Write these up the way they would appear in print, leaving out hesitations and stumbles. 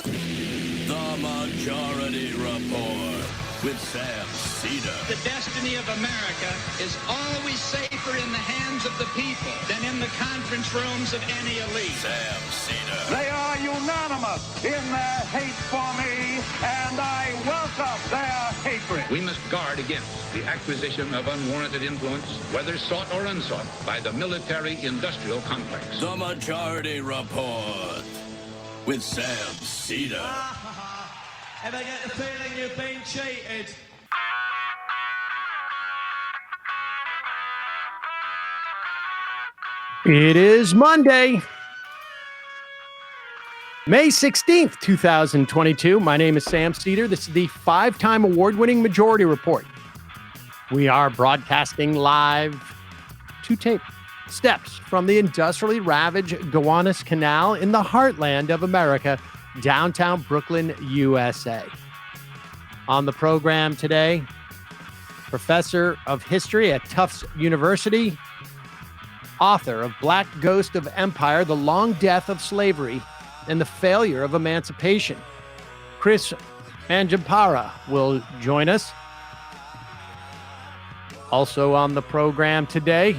The Majority Report with Sam Seder. The destiny of America is always safer in the hands of the people than in the conference rooms of any elite. Sam Seder. They are unanimous in their hate for me, and I welcome their hatred. We must guard against the acquisition of unwarranted influence, whether sought or unsought, by the military-industrial complex. The Majority Report with Sam Seder. Ever get the feeling you've been cheated? It is Monday, May 16th, 2022. My name is Sam Seder. This is the 5-time award-winning Majority Report. We are broadcasting live to tape steps from the industrially ravaged Gowanus Canal in the heartland of America, downtown Brooklyn, USA. On the program today, professor of history at Tufts University, author of Black Ghost of Empire, The Long Death of Slavery and the Failure of Emancipation, Kris Manjapra will join us. Also on the program today,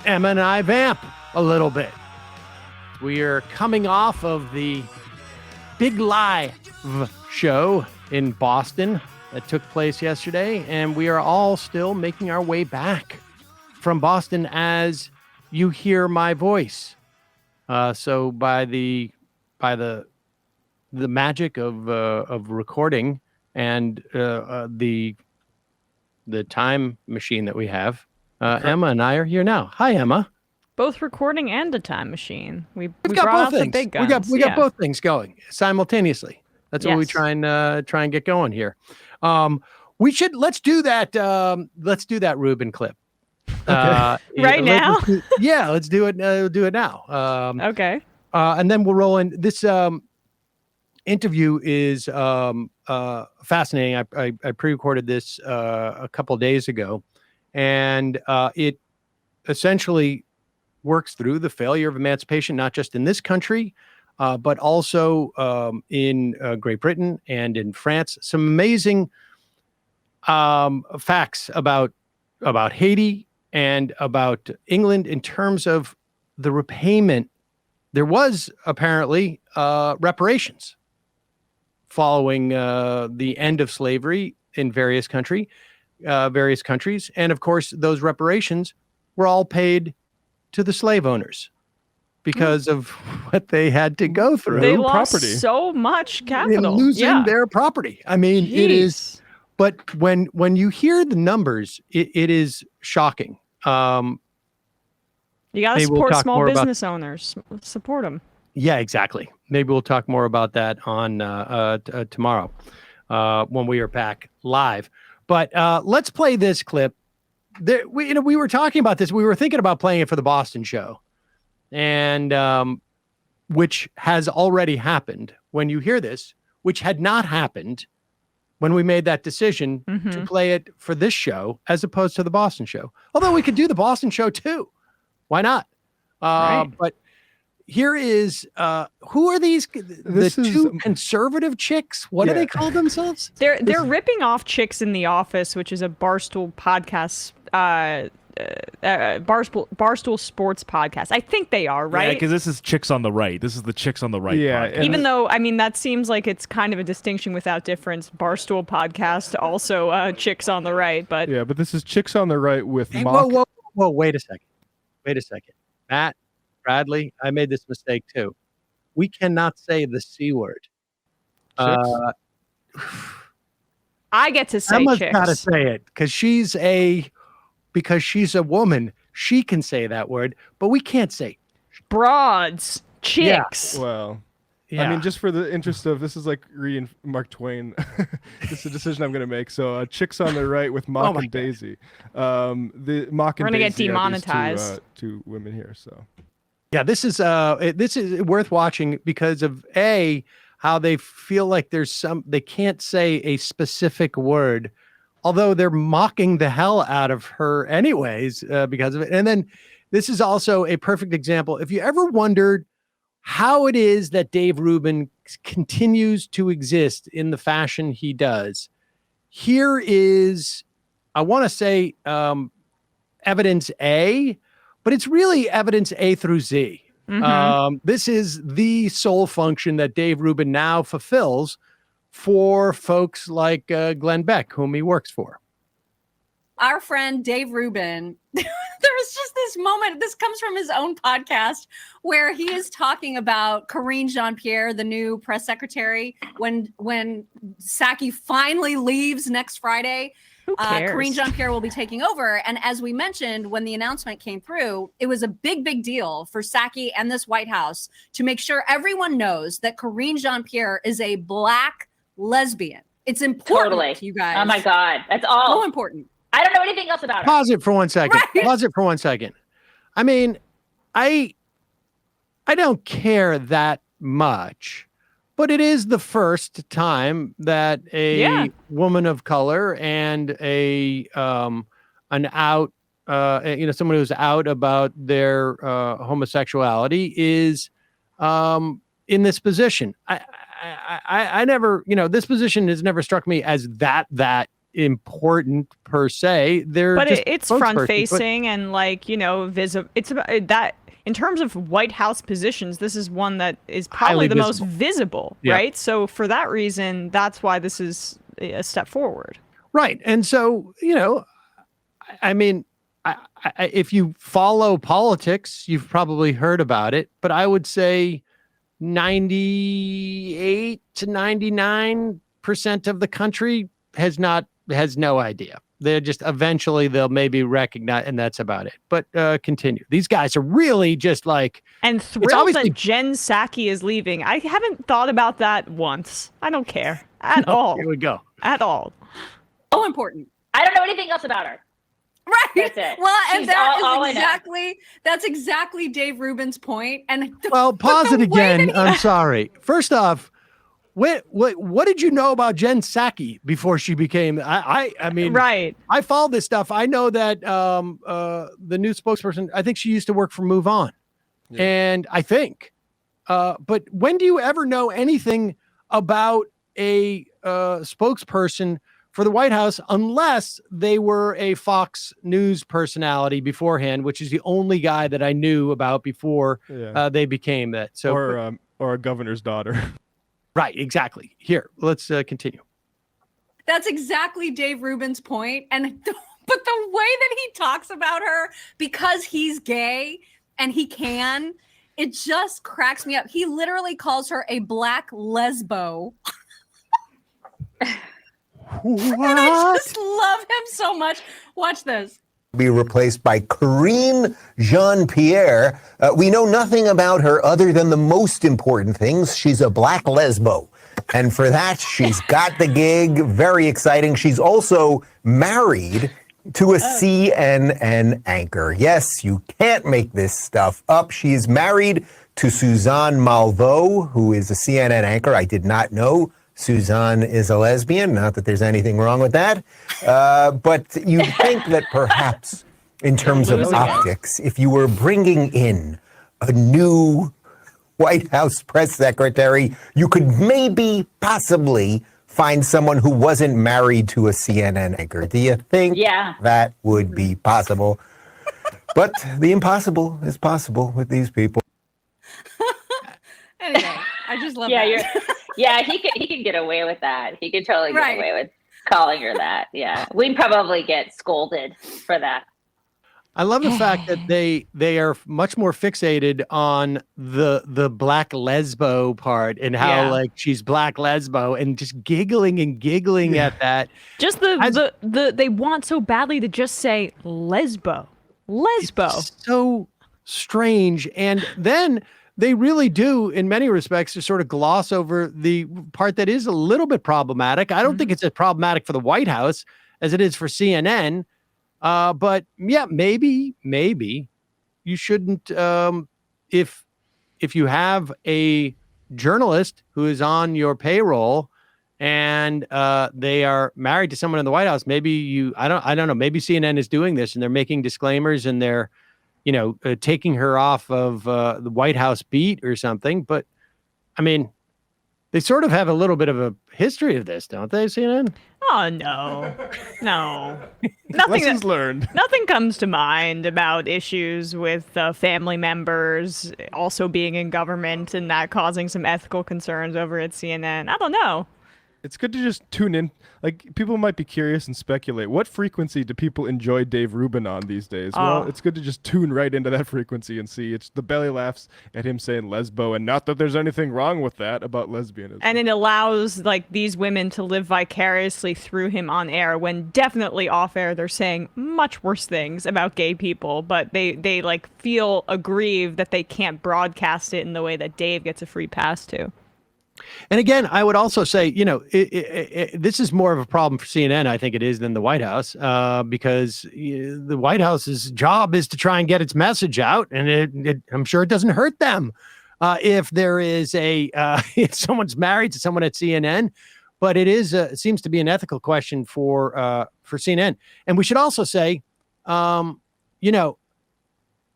Emma and I vamp a little bit. We are coming off of the Big Live show in Boston that took place yesterday, and we are all still making our way back from Boston as you hear my voice. So by the magic of recording and the time machine that we have, Emma and I are here now. Hi, Emma. Both recording and a time machine. We got brought both out things. the big guns. We got both things going simultaneously. That's what we Yes. try and get going here. Let's do that Rubin clip. Right now? Let's do it. Do it now. Okay. And then we'll roll in. This interview is fascinating. I pre-recorded this a couple days ago, and it essentially works through the failure of emancipation, not just in this country, but also in Great Britain and in France. Some amazing facts about Haiti and about England in terms of the repayment. There was apparently reparations following the end of slavery in various countries. And of course, those reparations were all paid to the slave owners because of what they had to go through. They lost so much capital. In losing their property. I mean, it is, but when you hear the numbers, it is shocking. You got to support small business owners. Support them. Yeah, exactly. Maybe we'll talk more about that on tomorrow when we are back live. But let's play this clip. We were talking about this. We were thinking about playing it for the Boston show, and which has already happened. When you hear this, which had not happened when we made that decision to play it for this show as opposed to the Boston show. Although we could do the Boston show too. Why not? Right. But here is, who are these? The two conservative chicks? What do they call themselves? They're ripping off Chicks in the Office, which is a Barstool podcast, Barstool Sports podcast. I think they are, right? Yeah, because this is Chicks on the Right. This is the Chicks on the Right podcast. Even though, I mean, that seems like it's kind of a distinction without difference. Barstool podcast, also Chicks on the Right. But yeah, but this is Chicks on the Right with Hey, mock. whoa, wait a second. Matt, Bradley, I made this mistake too. We cannot say the C word. I get to say Emma's chicks. got to say it because she's a woman. She can say that word, but we can't say broads, chicks. Well, Yeah. I mean, just for the interest of, this is like reading Mark Twain. This is a decision I'm going to make. So Chicks on the Right with Mock and Daisy. The Mock and We're gonna get Daisy are these demonetized. two women here. So Yeah, this is worth watching because of how they feel like they can't say a specific word, although they're mocking the hell out of her anyways because of it. And then this is also a perfect example. If you ever wondered how it is that Dave Rubin continues to exist in the fashion he does. Here is, I want to say, evidence A, but it's really evidence A through Z. This is the sole function that Dave Rubin now fulfills for folks like Glenn Beck, whom he works for. Our friend Dave Rubin, there was just this moment, this comes from his own podcast, where he is talking about Karine Jean-Pierre, the new press secretary, when Psaki finally leaves next Friday. Who cares? Karine Jean-Pierre will be taking over. And as we mentioned, when the announcement came through, it was a big, big deal for Psaki and this White House to make sure everyone knows that Karine Jean-Pierre is a Black lesbian. It's important, you guys. Oh my God. That's all. So important. I don't know anything else about her. Pause it for 1 second. Right. Pause it for 1 second. I mean, I don't care that much, but it is the first time that a woman of color and an out, someone who's out about their homosexuality is in this position. I never, this position has never struck me as that important per se. But it's front facing and visible. It's about that in terms of White House positions. This is one that is probably the most visible, right? So for that reason, that's why this is a step forward. Right. And so, I mean, if you follow politics, you've probably heard about it, but I would say 98 to 99% of the country has no idea. They're just eventually they'll maybe recognize, and that's about it. But continue. These guys are really just like and thrilled that Jen Psaki is leaving. I haven't thought about that once. I don't care at all. Here we go. At all. So important. I don't know anything else about her. Right. That's it. Well, and She's that's exactly Dave Rubin's point. And pause it again. I'm sorry. First off, what did you know about Jen Psaki before she became? I mean, right. I follow this stuff. I know that the new spokesperson. I think she used to work for Move On, and I think. But when do you ever know anything about a spokesperson for the White House or they were a Fox News personality beforehand, which is the only guy that I knew about before they became that. So, or a governor's daughter. Right, exactly. Here, let's continue. That's exactly Dave Rubin's point. But the way that he talks about her, because he's gay and he can, it just cracks me up. He literally calls her a Black lesbo. And I just love him so much. Watch this. Be replaced by Karine Jean-Pierre. We know nothing about her other than the most important things. She's a Black lesbo. And for that, she's got the gig. Very exciting. She's also married to a CNN anchor. Yes, you can't make this stuff up. She's married to Suzanne Malveaux, who is a CNN anchor. I did not know Suzanne is a lesbian. Not that there's anything wrong with that. But you think that perhaps in terms of optics, if you were bringing in a new White House press secretary, you could possibly find someone who wasn't married to a CNN anchor. Do you think that would be possible? But the impossible is possible with these people. Anyway, I just love that. He could get away with that. He could totally get away with calling her that. Yeah. We'd probably get scolded for that. I love the fact that they are much more fixated on the Black lesbo part and how like she's Black lesbo and just giggling at that. Just they want so badly to just say lesbo. It's so strange. And then they really do, in many respects, to sort of gloss over the part that is a little bit problematic. I don't think it's as problematic for the White House as it is for CNN. But yeah, maybe you shouldn't. If you have a journalist who is on your payroll and they are married to someone in the White House, maybe I don't know. Maybe CNN is doing this and they're making disclaimers and they're taking her off of the White House beat or something. But I mean, they sort of have a little bit of a history of this, don't they, CNN? Oh, no. Lessons learned. Nothing comes to mind about issues with family members also being in government and that causing some ethical concerns over at CNN. I don't know. It's good to just tune in. Like, people might be curious and speculate. What frequency do people enjoy Dave Rubin on these days? Well, it's good to just tune right into that frequency and see. It's the belly laughs at him saying lesbo, and not that there's anything wrong with that about lesbianism. And it allows, like, these women to live vicariously through him on air, when definitely off air they're saying much worse things about gay people, but they like feel aggrieved that they can't broadcast it in the way that Dave gets a free pass to. And again, I would also say, this is more of a problem for CNN, I think it is, than the White House, because the White House's job is to try and get its message out. And I'm sure it doesn't hurt them if there is if someone's married to someone at CNN. But it seems to be an ethical question for CNN. And we should also say,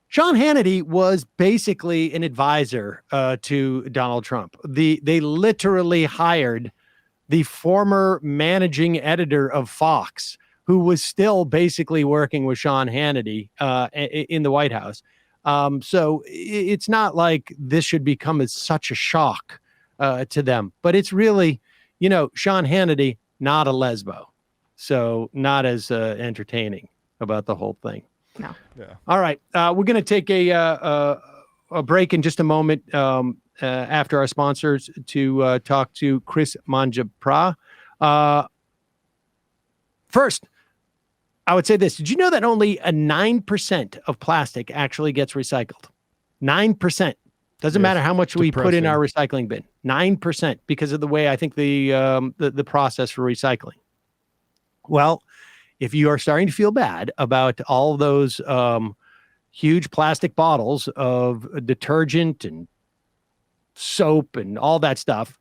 Sean Hannity was basically an advisor to Donald Trump. They literally hired the former managing editor of Fox, who was still basically working with Sean Hannity in the White House. So it's not like this should become as such a shock to them. But it's really, Sean Hannity, not a lesbo. So not as entertaining about the whole thing. No. Yeah. All right. We're going to take a break in just a moment after our sponsors to talk to Kris Manjapra. First, I would say this. Did you know that only 9% of plastic actually gets recycled? 9%. Doesn't matter how much we put in our recycling bin. 9% because of the way I think the process for recycling. Well, if you are starting to feel bad about all those huge plastic bottles of detergent and soap and all that stuff,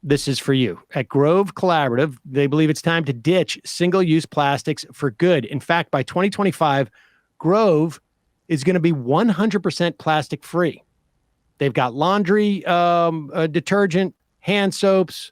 this is for you. At Grove Collaborative, they believe it's time to ditch single-use plastics for good. In fact, by 2025, Grove is going to be 100% plastic-free. They've got laundry detergent, hand soaps,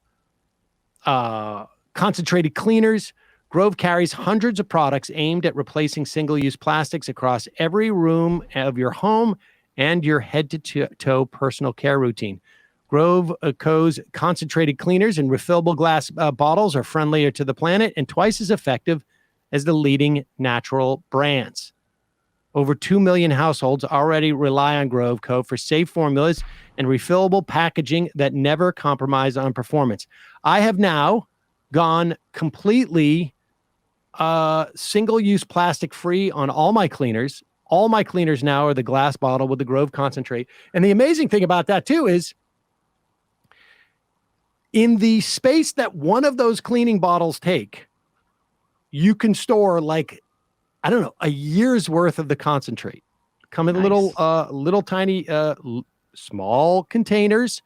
concentrated cleaners. Grove carries hundreds of products aimed at replacing single-use plastics across every room of your home and your head-to-toe personal care routine. Grove Co.'s concentrated cleaners and refillable glass bottles are friendlier to the planet and twice as effective as the leading natural brands. Over 2 million households already rely on Grove Co. for safe formulas and refillable packaging that never compromise on performance. I have now gone completely single-use plastic free on all my cleaners. All my cleaners now are the glass bottle with the Grove concentrate. And the amazing thing about that too is in the space that one of those cleaning bottles take, you can store like, I don't know, a year's worth of the concentrate. Come in little tiny small containers.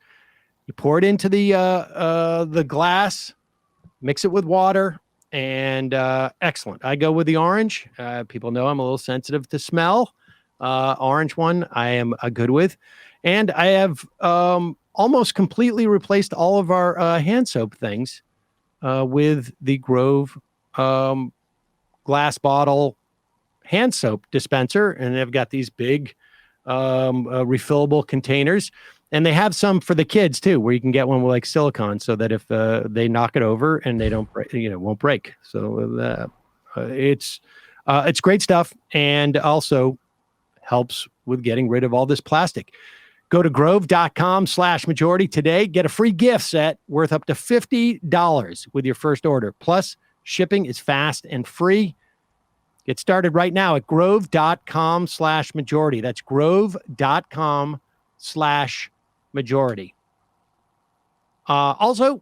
You pour it into the glass, mix it with water, and excellent. I go with the orange. People know I'm a little sensitive to smell. Orange one I am good with. And I have almost completely replaced all of our hand soap things with the Grove glass bottle hand soap dispenser. And they've got these big refillable containers. And they have some for the kids too, where you can get one with like silicone, so that if they knock it over and they don't break, won't break. So it's great stuff, and also helps with getting rid of all this plastic. Go to grove.com/majority today. Get a free gift set worth up to $50 with your first order. Plus, shipping is fast and free. Get started right now at grove.com/majority. That's grove.com/majority. Also,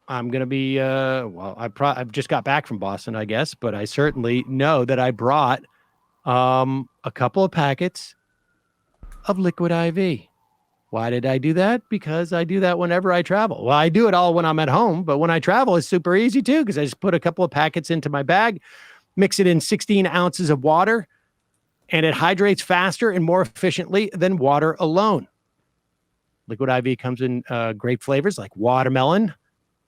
I'm going to be, I've just got back from Boston, I guess, but I certainly know that I brought a couple of packets of liquid IV. Why did I do that? Because I do that whenever I travel. Well, I do it all when I'm at home, but when I travel, it's super easy too, because I just put a couple of packets into my bag, mix it in 16 ounces of water, and it hydrates faster and more efficiently than water alone. Liquid IV comes in great flavors like watermelon,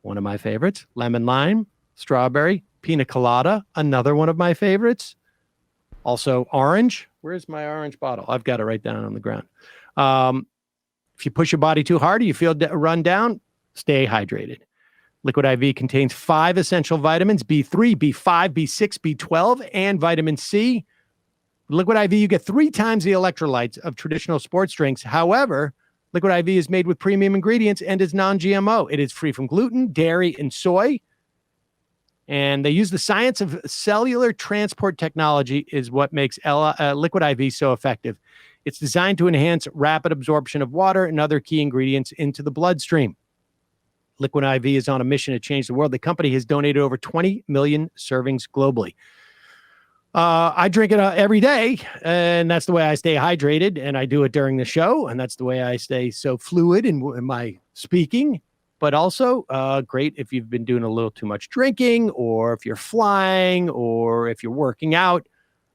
one of my favorites, lemon lime, strawberry, pina colada, another one of my favorites. Also orange. Where's my orange bottle? I've got it right down on the ground. If you push your body too hard or you feel run down, stay hydrated. Liquid IV contains 5 essential vitamins, B3, B5, B6, B12, and vitamin C. Liquid IV, you get 3 times the electrolytes of traditional sports drinks. However, Liquid IV is made with premium ingredients and is non-GMO. It is free from gluten, dairy, and soy. And they use the science of cellular transport technology is what makes Liquid IV so effective. It's designed to enhance rapid absorption of water and other key ingredients into the bloodstream. Liquid IV is on a mission to change the world. The company has donated over 20 million servings globally. I drink it every day, and that's the way I stay hydrated, and I do it during the show, and that's the way I stay so fluid in my speaking. But also, great if you've been doing a little too much drinking, or if you're flying, or if you're working out.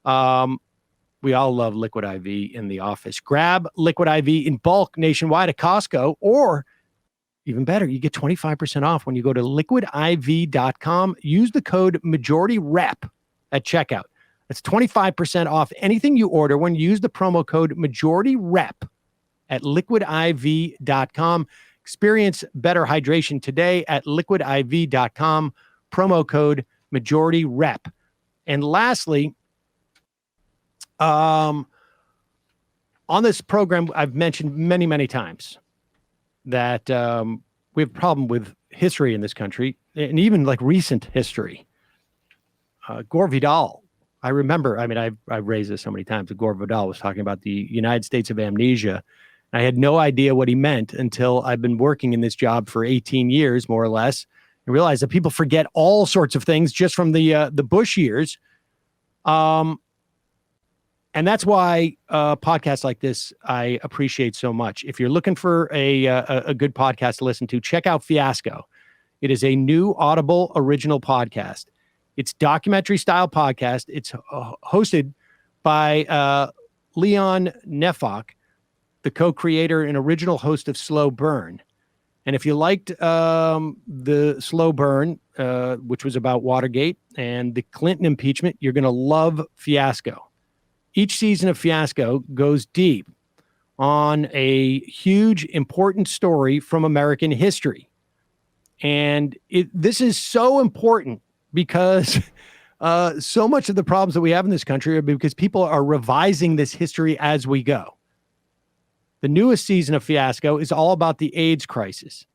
We all love Liquid IV in the office. Grab Liquid IV in bulk nationwide at Costco, or even better, you get 25% off when you go to liquidiv.com. Use the code MajorityRep at checkout. That's 25% off anything you order when you use the promo code MajorityRep at liquidiv.com. Experience better hydration today at liquidiv.com. Promo code MajorityRep. And lastly, on this program, I've mentioned many, many times that we have a problem with history in this country, and even like recent history. Gore Vidal, I remember, I've raised this so many times, that Gore Vidal was talking about the United States of amnesia. I had no idea what he meant until I've been working in this job for 18 years, more or less, and realized that people forget all sorts of things just from the Bush years. And that's why podcasts like this I appreciate so much. If you're looking for a good podcast to listen to, check out Fiasco. It is a new Audible original podcast. It's documentary style podcast. It's hosted by Leon Nefok, the co-creator and original host of Slow Burn. And if you liked the Slow Burn, which was about Watergate and the Clinton impeachment, you're going to love Fiasco. Each season of Fiasco goes deep on a huge, important story from American history. And this is so important because so much of the problems that we have in this country are because people are revising this history as we go. The newest season of Fiasco is all about the AIDS crisis.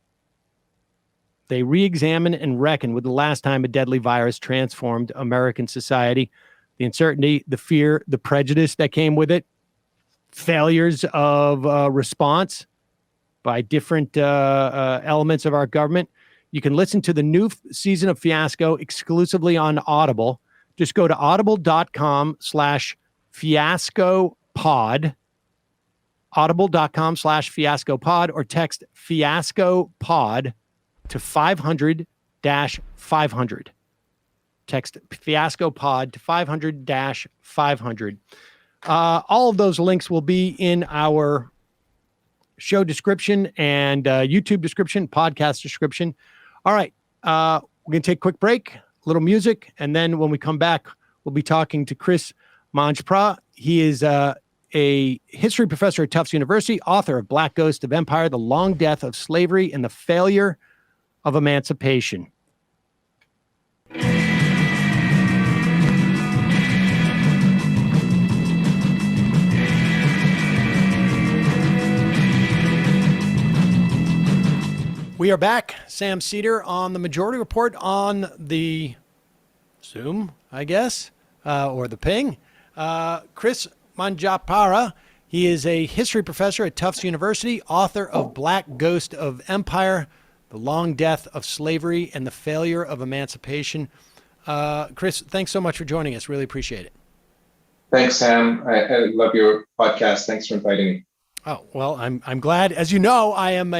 They re-examine and reckon with the last time a deadly virus transformed American society. The uncertainty, the fear, the prejudice that came with it, failures of response by different elements of our government. You can listen to the new season of Fiasco exclusively on Audible. Just go to audible.com/fiascopod, audible.com/fiascopod, or text fiascopod to 500-500. Text fiascopod to 500-500. All of those links will be in our show description and YouTube description, podcast description. All right. We're going to take a quick break, a little music, and then when we come back, we'll be talking to Kris Manjapra. He is a history professor at Tufts University, author of Black Ghost of Empire, The Long Death of Slavery and the Failure of Emancipation. We are back. Sam Seder on the Majority Report on the Zoom, I guess, or the ping. Kris Manjapra, he is a history professor at Tufts University, author of Black Ghost of Empire, The Long Death of Slavery and the Failure of Emancipation. Kris, thanks so much for joining us. Really appreciate it. Thanks, Sam. I love your podcast. Thanks for inviting me. Oh, well, I'm glad. As you know, I am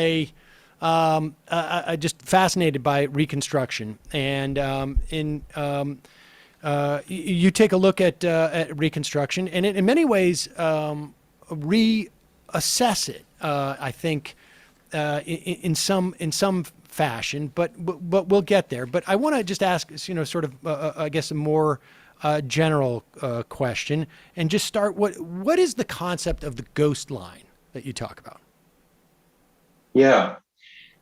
just fascinated by Reconstruction. And you take a look at Reconstruction, and in many ways reassess it. I think in some fashion, but we'll get there. But I want to just ask, sort of, I guess, a more general question, and just start. What is the concept of the ghost line that you talk about? Yeah.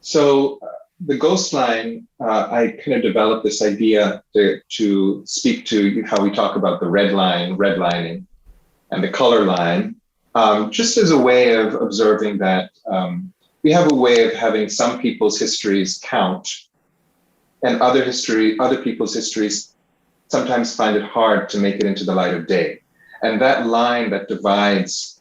So the ghost line, I kind of developed this idea to speak to how we talk about the red line, redlining, and the color line, just as a way of observing that we have a way of having some people's histories count, and other people's histories sometimes find it hard to make it into the light of day. And that line that divides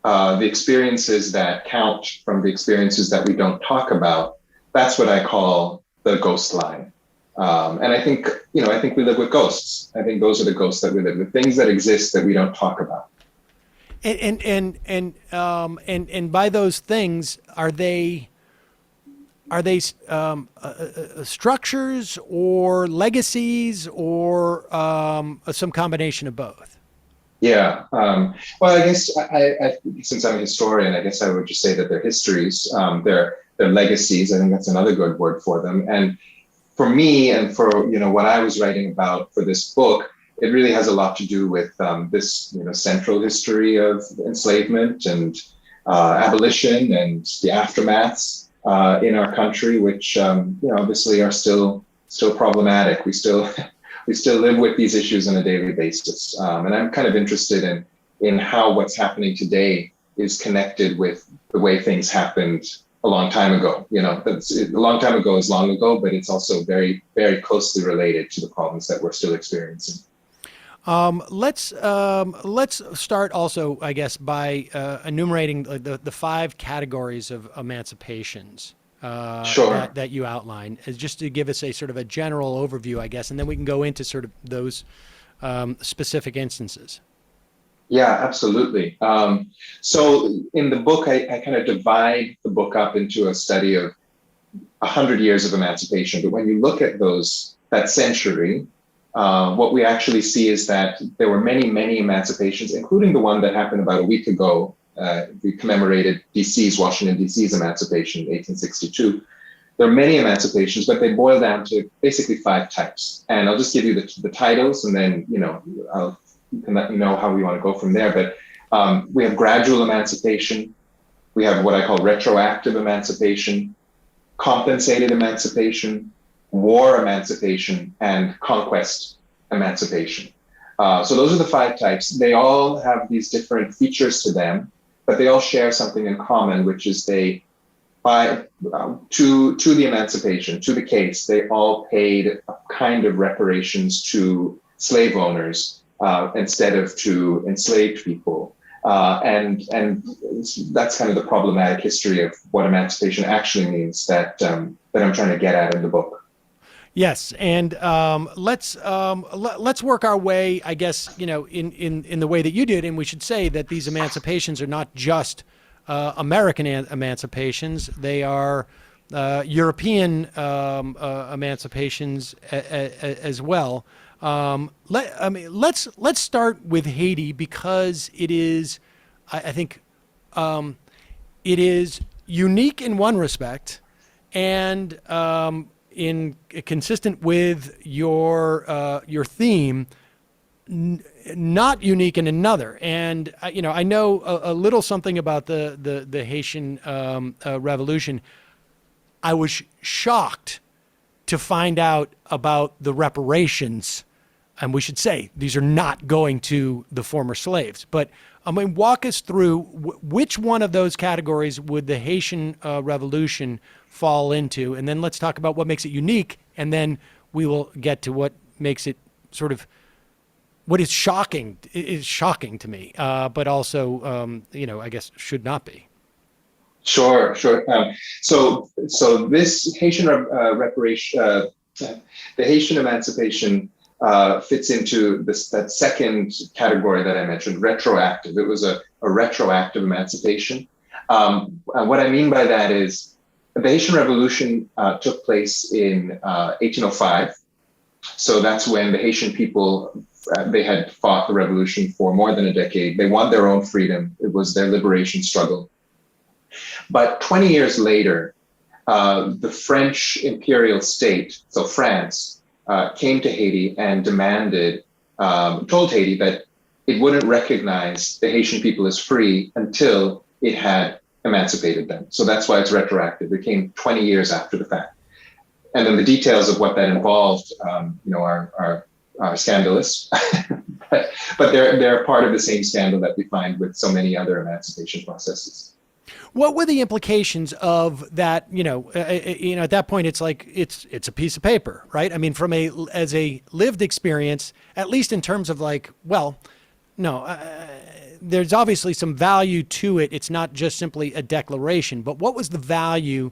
the experiences that count from the experiences that we don't talk about, that's what I call the ghost line. And I think we live with ghosts. I think those are the ghosts that we live with, things that exist that we don't talk about. And by those things, are they structures or legacies or some combination of both? Yeah. Well, I guess I since I'm a historian, I guess I would just say that they're histories. They're legacies. I think that's another good word for them. And for me, and for what I was writing about for this book, it really has a lot to do with this central history of enslavement and abolition and the aftermaths in our country, which obviously are still problematic. We still live with these issues on a daily basis, and I'm kind of interested in how what's happening today is connected with the way things happened a long time ago. A long time ago is long ago, but it's also very, very closely related to the problems that we're still experiencing. Let's start also, I guess, by enumerating the 5 categories of emancipations sure. that you outline, as just to give us a sort of a general overview, I guess, and then we can go into sort of those specific instances. Yeah, absolutely. So in the book, I kind of divide the book up into a study of 100 years of emancipation. But when you look at that century, what we actually see is that there were many, many emancipations, including the one that happened about a week ago. We commemorated Washington, D.C.'s emancipation in 1862. There are many emancipations, but they boil down to basically 5 types. And I'll just give you the titles, and then, you can let me know how we want to go from there. But we have gradual emancipation. We have what I call retroactive emancipation, compensated emancipation, war emancipation, and conquest emancipation. So those are the 5 types. They all have these different features to them, but they all share something in common, which is to the emancipation, to the case, they all paid a kind of reparations to slave owners instead of to enslaved people. And that's kind of the problematic history of what emancipation actually means that I'm trying to get at in the book. Yes, and let's work our way, I guess, in the way that you did, and we should say that these emancipations are not just American emancipations; they are European emancipations as well. Let's start with Haiti, because it is, I think, it is unique in one respect, and consistent with your theme, not unique in another. And I know a little something about the Haitian Revolution. I was shocked to find out about the reparations, and we should say these are not going to the former slaves. But walk us through which one of those categories would the Haitian Revolution fall into, and then let's talk about what makes it unique, and then we will get to what makes it sort of what is shocking to me, but also I guess should not be. Sure. So this Haitian reparation, the Haitian emancipation fits into that second category that I mentioned, retroactive. It was a retroactive emancipation. What I mean by that is the Haitian Revolution took place in 1805. So that's when the Haitian people, they had fought the revolution for more than a decade. They won their own freedom. It was their liberation struggle. But 20 years later, the French imperial state, so France, came to Haiti and demanded, told Haiti that it wouldn't recognize the Haitian people as free until it had emancipated them. So that's why it's retroactive. It came 20 years after the fact. And then the details of what that involved, are scandalous, but they're part of the same scandal that we find with so many other emancipation processes. What were the implications of that? At that point, it's like it's a piece of paper, right? I mean, as a lived experience, at least in terms of there's obviously some value to it. It's not just simply a declaration, but what was the value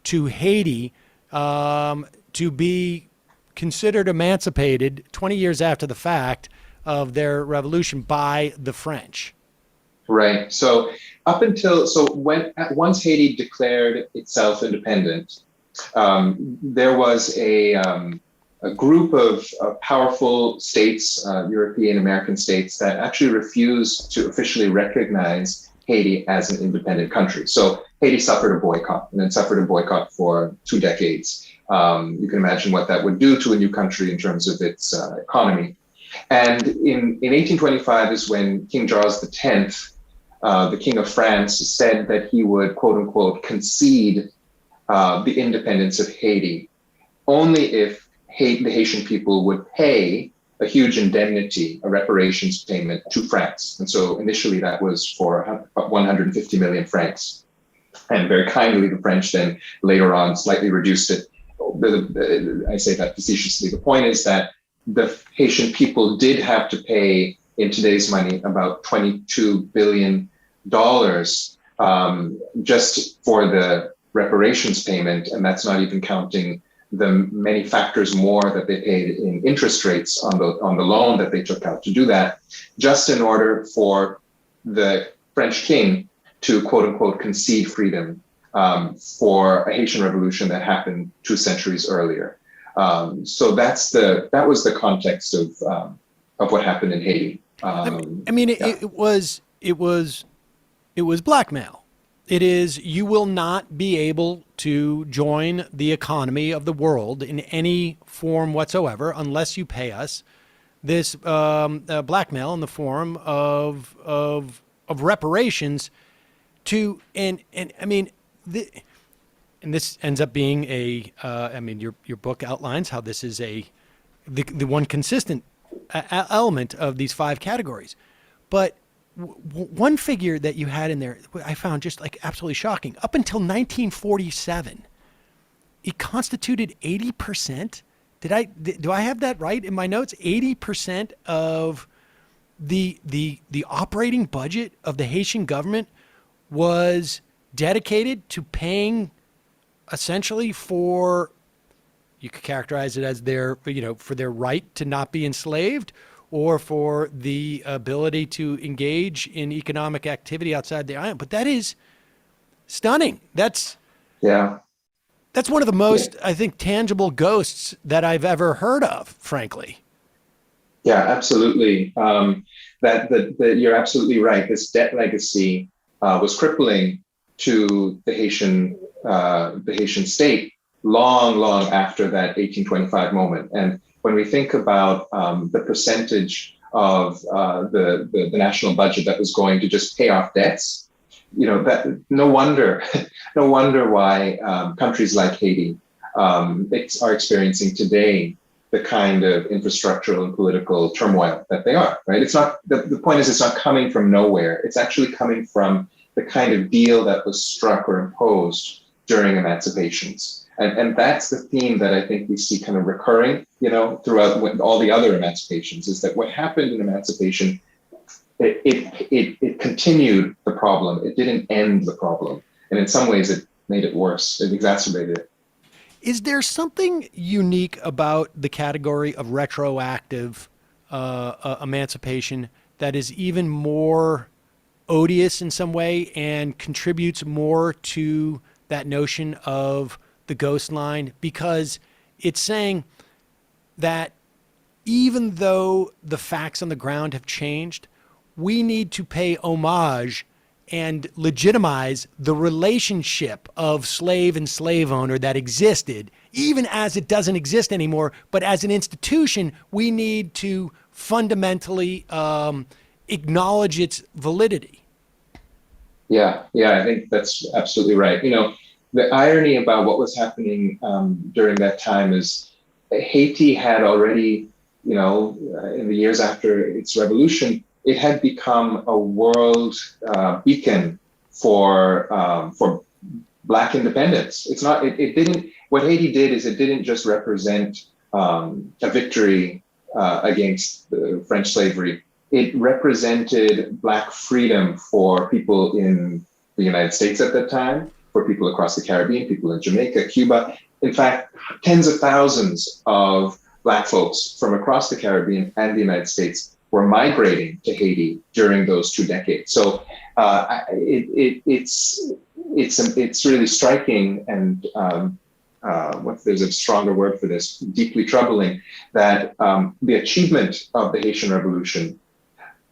to Haiti to be considered emancipated 20 years after the fact of their revolution by the French? Right. So once Haiti declared itself independent, there was a group of powerful states, European American states, that actually refused to officially recognize Haiti as an independent country. So Haiti suffered a boycott, and then suffered a boycott for 2 decades. You can imagine what that would do to a new country in terms of its economy. And in 1825 is when King Charles X, the King of France, said that he would, quote unquote, concede the independence of Haiti only if the Haitian people would pay a huge indemnity, a reparations payment to France. And so initially that was for 150 million francs. And very kindly, the French then later on slightly reduced it. I say that facetiously. The point is that the Haitian people did have to pay, in today's money, about $22 billion just for the reparations payment. And that's not even counting the many factors more that they paid in interest rates on the loan that they took out to do that, just in order for the French king to, quote unquote, concede freedom for a Haitian revolution that happened 2 centuries earlier. So that was the context of what happened in Haiti. It was blackmail. It is, you will not be able to join the economy of the world in any form whatsoever unless you pay us this blackmail in the form of reparations to, and this ends up being your book outlines how this is the one consistent element of these 5 categories. But one figure that you had in there, I found just absolutely shocking. Up until 1947, it constituted 80%. Do I have that right in my notes? 80% of the operating budget of the Haitian government was dedicated to paying essentially for, you could characterize it as for their right to not be enslaved, or for the ability to engage in economic activity outside the island. But that is stunning. That's one of the most, I think, tangible ghosts that I've ever heard of, frankly. Yeah, absolutely. You're absolutely right. This debt legacy was crippling to the Haitian state long after that 1825 moment. And when we think about the percentage of the national budget that was going to just pay off debts, that no wonder why countries like Haiti are experiencing today the kind of infrastructural and political turmoil that they are. Right? It's not the point is, it's not coming from nowhere. It's actually coming from the kind of deal that was struck or imposed during emancipations. And that's the theme that I think we see kind of recurring, throughout all the other emancipations, is that what happened in emancipation, it continued the problem. It didn't end the problem. And in some ways, it made it worse. It exacerbated it. Is there something unique about the category of retroactive emancipation that is even more odious in some way and contributes more to that notion of the ghost line? Because it's saying that even though the facts on the ground have changed, we need to pay homage and legitimize the relationship of slave and slave owner that existed, even as it doesn't exist anymore. But as an institution, we need to fundamentally acknowledge its validity. Yeah, I think that's absolutely right. The irony about what was happening during that time is Haiti had already, in the years after its revolution, it had become a world beacon for Black independence. It's not. It didn't. What Haiti did is it didn't just represent a victory against the French slavery. It represented Black freedom for people in the United States at that time, for people across the Caribbean, people in Jamaica, Cuba. In fact, tens of thousands of Black folks from across the Caribbean and the United States were migrating to Haiti during those 2 decades. So it's really striking, and there's a stronger word for this, deeply troubling, that the achievement of the Haitian Revolution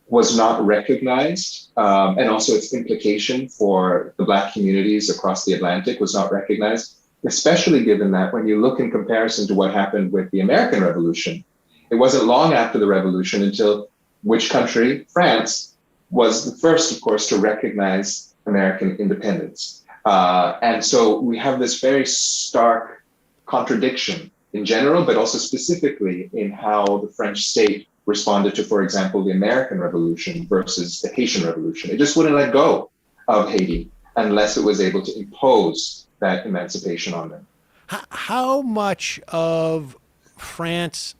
was not recognized, and also its implication for the Black communities across the Atlantic was not recognized, especially given that when you look in comparison to what happened with the American Revolution, it wasn't long after the revolution until which country? France was the first, of course, to recognize American independence. And so we have this very stark contradiction in general, but also specifically in how the French state responded to, for example, the American Revolution versus the Haitian Revolution. It just wouldn't let go of Haiti unless it was able to impose that emancipation on them. How much of France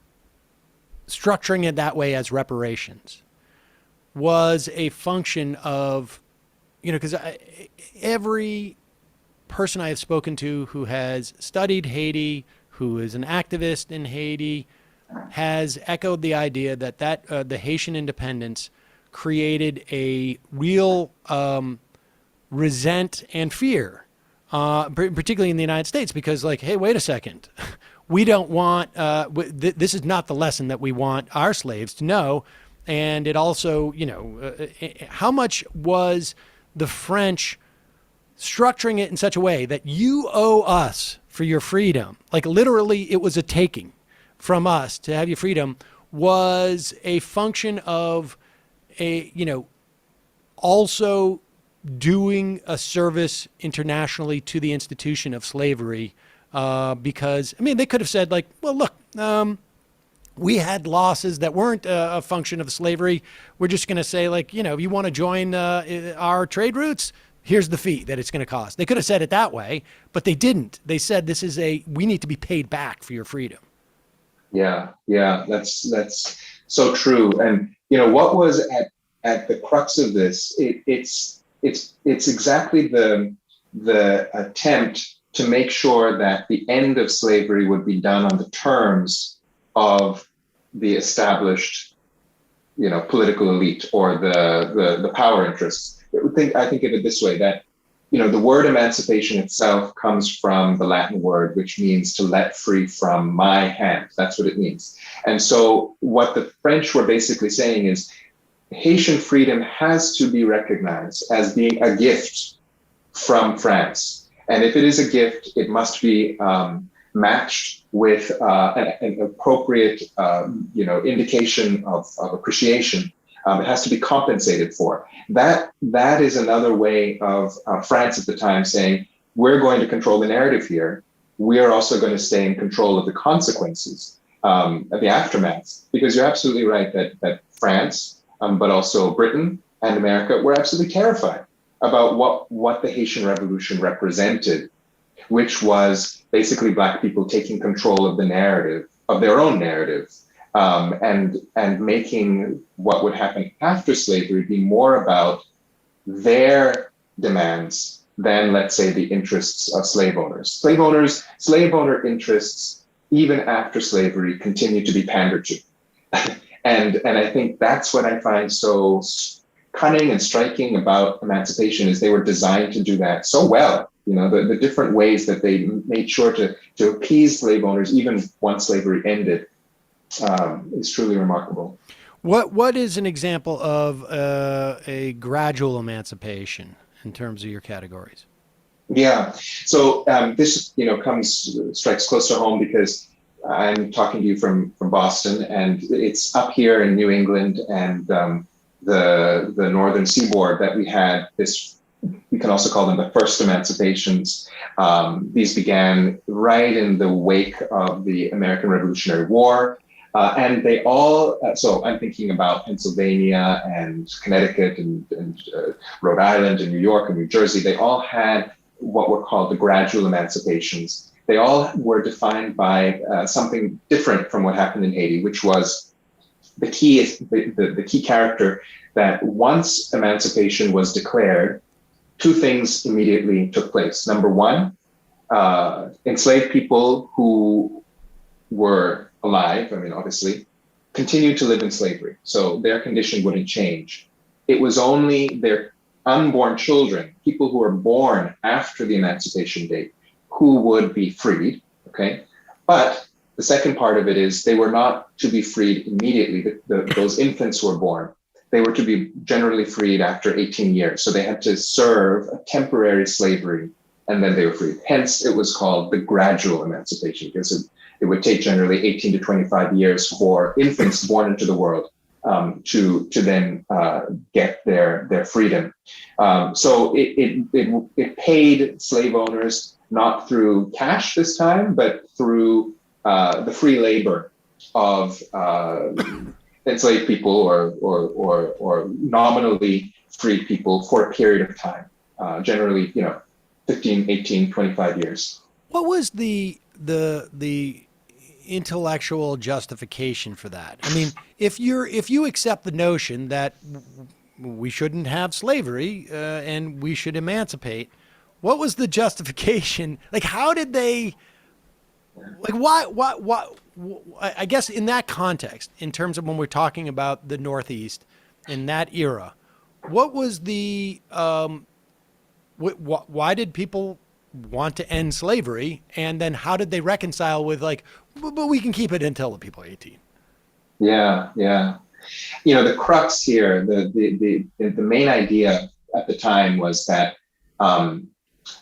structuring it that way as reparations was a function of, because every person I have spoken to who has studied Haiti, who is an activist in Haiti, has echoed the idea that the Haitian independence created a real resent and fear, particularly in the United States, because hey, wait a second. We don't want, this is not the lesson that we want our slaves to know. And it also, how much was the French structuring it in such a way that you owe us for your freedom? Like literally it was a taking from us to have your freedom, was a function of also doing a service internationally to the institution of slavery. Because they could have said well, look, we had losses that weren't a function of slavery. We're just going to say if you want to join our trade routes, here's the fee that it's going to cost. They could have said it that way, but they didn't. They said we need to be paid back for your freedom. Yeah, that's so true. And what was at the crux of this? It's exactly the attempt to make sure that the end of slavery would be done on the terms of the established, political elite or the power interests. I think of it this way, that, the word emancipation itself comes from the Latin word, which means to let free from my hand. That's what it means. And so what the French were basically saying is Haitian freedom has to be recognized as being a gift from France. And if it is a gift, it must be matched with an appropriate, indication of appreciation. It has to be compensated for. That is another way of France at the time saying, we're going to control the narrative here. We are also going to stay in control of the consequences, of the aftermaths. Because you're absolutely right that France, but also Britain and America were absolutely terrified about what the Haitian Revolution represented, which was basically Black people taking control of the narrative, of their own narrative, and making what would happen after slavery be more about their demands than, let's say, the interests of slave owners. Slave owner interests, even after slavery, continue to be pandered to. And I think that's what I find so cunning and striking about emancipation, is they were designed to do that so well. The different ways that they made sure to appease slave owners, even once slavery ended, is truly remarkable. What is an example of a gradual emancipation in terms of your categories? Yeah, so this strikes close to home because I'm talking to you from Boston, and it's up here in New England and the northern seaboard that we had this. We can also call them the first emancipations. These began right in the wake of the American Revolutionary War. And they all, so I'm thinking about Pennsylvania and Connecticut and Rhode Island and New York and New Jersey. They all had what were called the gradual emancipations. They all were defined by something different from what happened in Haiti, which was the key character that once emancipation was declared, two things immediately took place. Number one, enslaved people who were alive, obviously, continued to live in slavery. So their condition wouldn't change. It was only their unborn children, people who were born after the emancipation date, who would be freed, okay? But the second part of it is they were not to be freed immediately. Those infants who were born, they were to be generally freed after 18 years. So they had to serve a temporary slavery and then they were freed. Hence, it was called the gradual emancipation because it would take generally 18 to 25 years for infants born into the world to then get their freedom. So it paid slave owners not through cash this time, but through the free labor of enslaved people or nominally freed people for a period of time, generally 15, 18, 25 years. What was the intellectual justification for that? I mean, if you accept the notion that we shouldn't have slavery and we should emancipate, what was the justification? Like, how did they? Like, why? I guess in that context, in terms of when we're talking about the Northeast in that era, what was the? Why did people want to end slavery, and then how did they reconcile with but we can keep it until the people are 18? Yeah. The crux here, the main idea at the time was that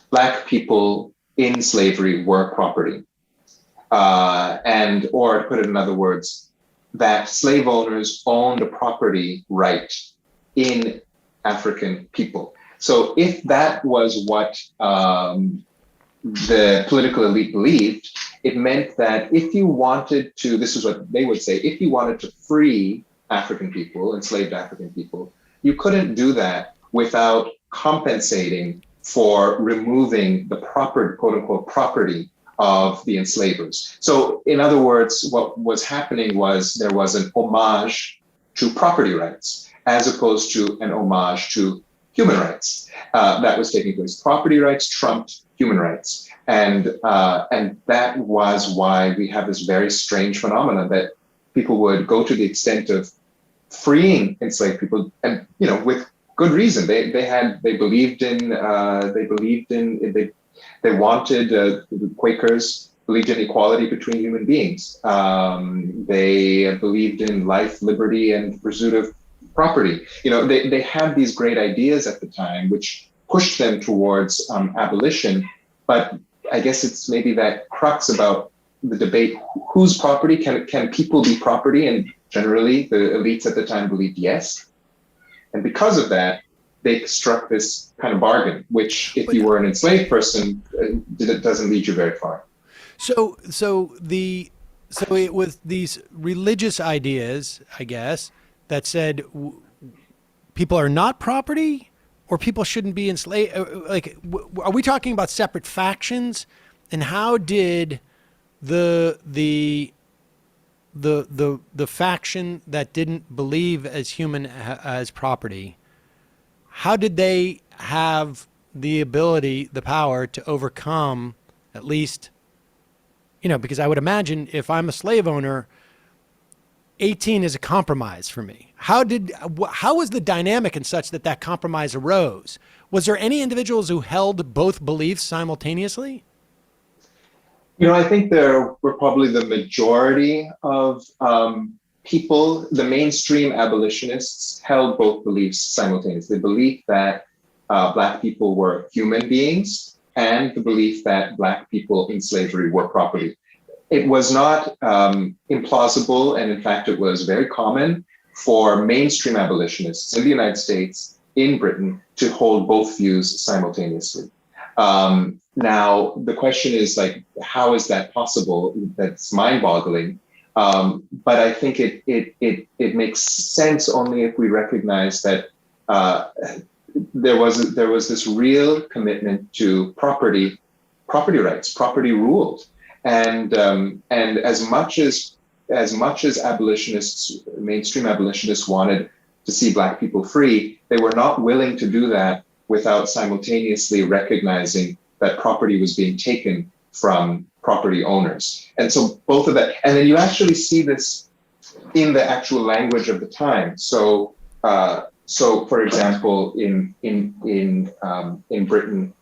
Black people in slavery were property, or to put it in other words, that slave owners owned a property right in African people. So if that was what the political elite believed, it meant that if you wanted to, this is what they would say, if you wanted to free African people, enslaved African people, you couldn't do that without compensating for removing the proper, quote unquote, property of the enslavers. So in other words, what was happening was there was an homage to property rights as opposed to an homage to human rights that was taking place. Property rights trumped human rights. And that was why we have this very strange phenomenon that people would go to the extent of freeing enslaved people, and with good reason. They wanted the Quakers believed in equality between human beings. They believed in life, liberty, and pursuit of property. They had these great ideas at the time, which pushed them towards abolition. But I guess it's maybe that crux about the debate: whose property can people be property? And generally, the elites at the time believed yes. And because of that, they struck this kind of bargain, which, if you were an enslaved person, it doesn't lead you very far. So it was these religious ideas, I guess, that said people are not property, or people shouldn't be enslaved. Are we talking about separate factions? And how did the faction that didn't believe as human as property, how did they have the ability, the power to overcome, at least, because I would imagine if I'm a slave owner, 18 is a compromise for me. How was the dynamic and such that compromise arose? Was there any individuals who held both beliefs simultaneously? I think there were probably the majority of people, the mainstream abolitionists held both beliefs simultaneously. The belief that Black people were human beings and the belief that Black people in slavery were property. It was not implausible, and in fact, it was very common for mainstream abolitionists in the United States, in Britain, to hold both views simultaneously. Now, the question is, like, how is that possible? That's mind-boggling. But I think it makes sense only if we recognize that there was this real commitment to property rights, property ruled, and as much as abolitionists, mainstream abolitionists, wanted to see Black people free, they were not willing to do that without simultaneously recognizing that property was being taken from property owners. And so both of that, and then you actually see this in the actual language of the time. So for example, in Britain,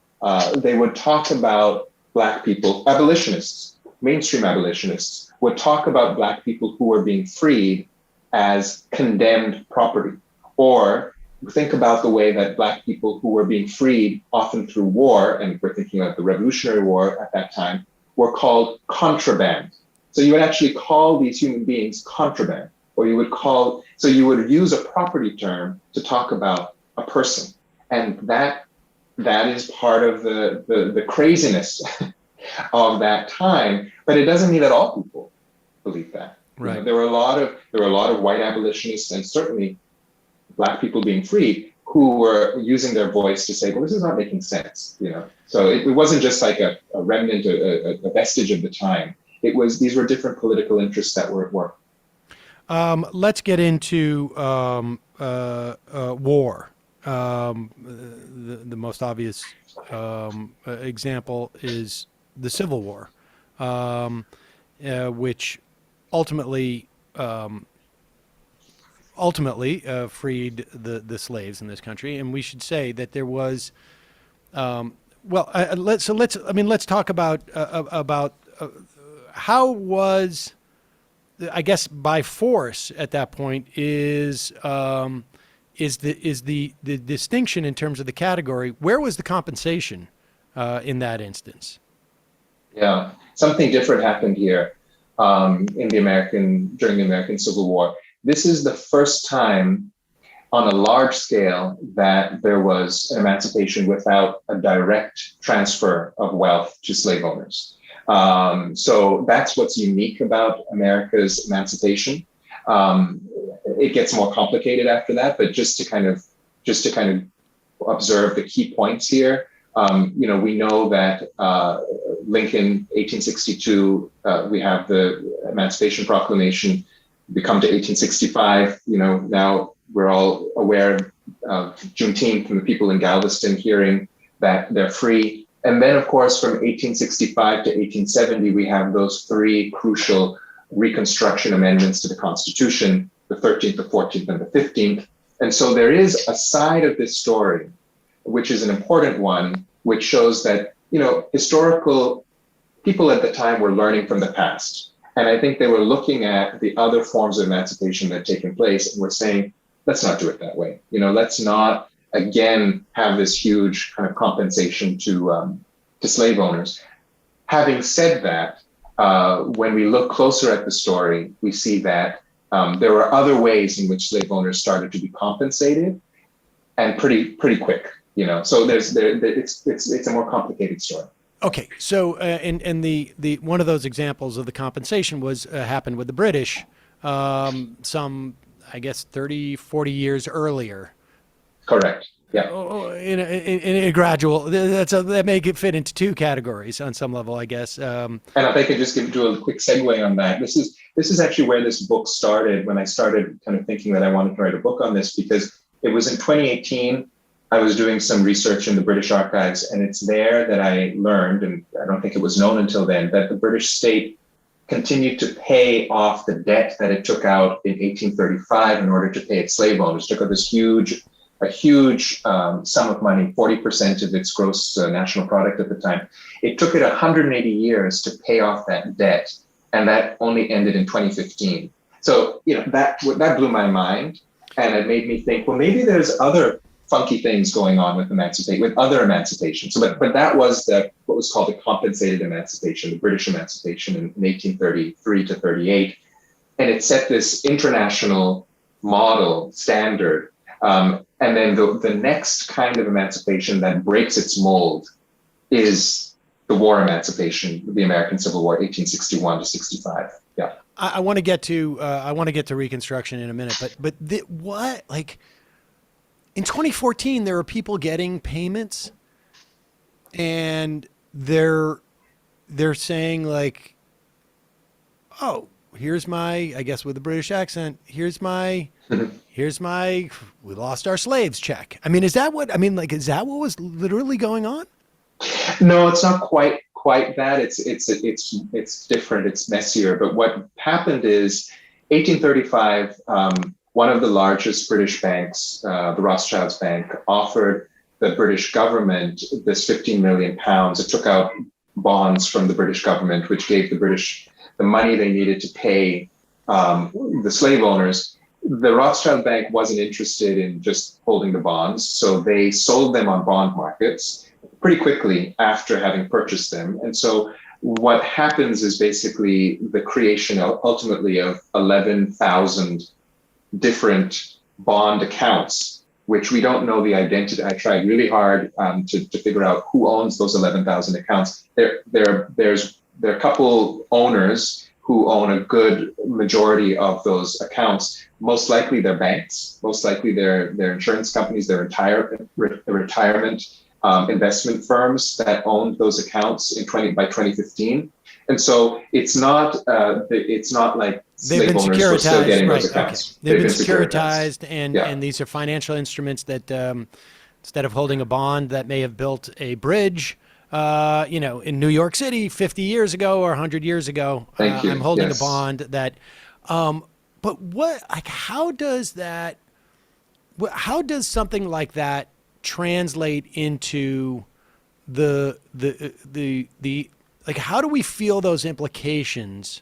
they would talk about Black people, abolitionists, mainstream abolitionists, would talk about Black people who were being freed as condemned property. Or think about the way that Black people who were being freed, often through war, and we're thinking of the Revolutionary War at that time, were called contraband. So you would actually call these human beings contraband, or you would use a property term to talk about a person. And that is part of the craziness of that time, but it doesn't mean that all people believe that. Right. There were a lot of white abolitionists, and certainly Black people being free, who were using their voice to say, well, this is not making sense, So it wasn't just like a remnant, a vestige of the time. These were different political interests that were at work. Let's get into war. The most obvious example is the Civil War, which ultimately freed the slaves in this country. And we should say that there was, let's talk about how was, I guess, by force at that point is the distinction in terms of the category. Where was the compensation in that instance? Yeah, something different happened here during the American Civil War. This is the first time on a large scale that there was an emancipation without a direct transfer of wealth to slave owners. So that's what's unique about America's emancipation. It gets more complicated after that, but just to kind of observe the key points here. We know that Lincoln, 1862, we have the Emancipation Proclamation. We come to 1865, now we're all aware of Juneteenth and the people in Galveston hearing that they're free. And then, of course, from 1865 to 1870, we have those three crucial Reconstruction amendments to the Constitution, the 13th, the 14th, and the 15th. And so there is a side of this story, which is an important one, which shows that, historical people at the time were learning from the past. And I think they were looking at the other forms of emancipation that had taken place and were saying, let's not do it that way. Let's not, again, have this huge kind of compensation to slave owners. Having said that, when we look closer at the story, we see that there were other ways in which slave owners started to be compensated, and pretty quick. So it's a more complicated story. Okay, so and the one of those examples of the compensation was happened with the British, some, I guess, 30, 40 years earlier. Correct. Yeah. In a gradual, that may fit into two categories on some level, I guess. And if I could just do a quick segue on that, this is actually where this book started, when I started kind of thinking that I wanted to write a book on this, because it was in 2018. I was doing some research in the British archives, and it's there that I learned, and I don't think it was known until then, that the British state continued to pay off the debt that it took out in 1835 in order to pay its slave owners. It took out this huge a huge sum of money, 40% of its gross national product at the time. It took it 180 years to pay off that debt, and that only ended in 2015. So, that blew my mind, and it made me think, well, maybe there's other funky things going on with other emancipation. So, but that was what was called the compensated emancipation, the British emancipation in 1833 to 38. And it set this international model standard. And then the next kind of emancipation that breaks its mold is the war emancipation, the American Civil War, 1861 to 65. Yeah. I want to get to Reconstruction in a minute, but in 2014 there are people getting payments, and they're saying like, oh, here's my, I guess with a British accent, here's my we lost our slaves check. I mean, is that what was literally going on? No, it's not quite that. It's different. It's messier. But what happened is 1835, one of the largest British banks, the Rothschilds Bank, offered the British government this 15 million pounds. It took out bonds from the British government, which gave the British the money they needed to pay the slave owners. The Rothschild Bank wasn't interested in just holding the bonds, so they sold them on bond markets pretty quickly after having purchased them. And so what happens is basically the creation ultimately of 11,000 different bond accounts, which we don't know the identity. I tried really hard to figure out who owns those 11,000 accounts. There are a couple owners who own a good majority of those accounts. Most likely they're banks, most likely they're insurance companies, they're retirement investment firms that owned those accounts by 2015. And so it's not like slave owners were still getting those accounts. Okay. They've been securitized, and these are financial instruments that instead of holding a bond that may have built a bridge, in New York City 50 years ago or 100 years ago, I'm holding a bond that, but how does something like that translate into how do we feel those implications?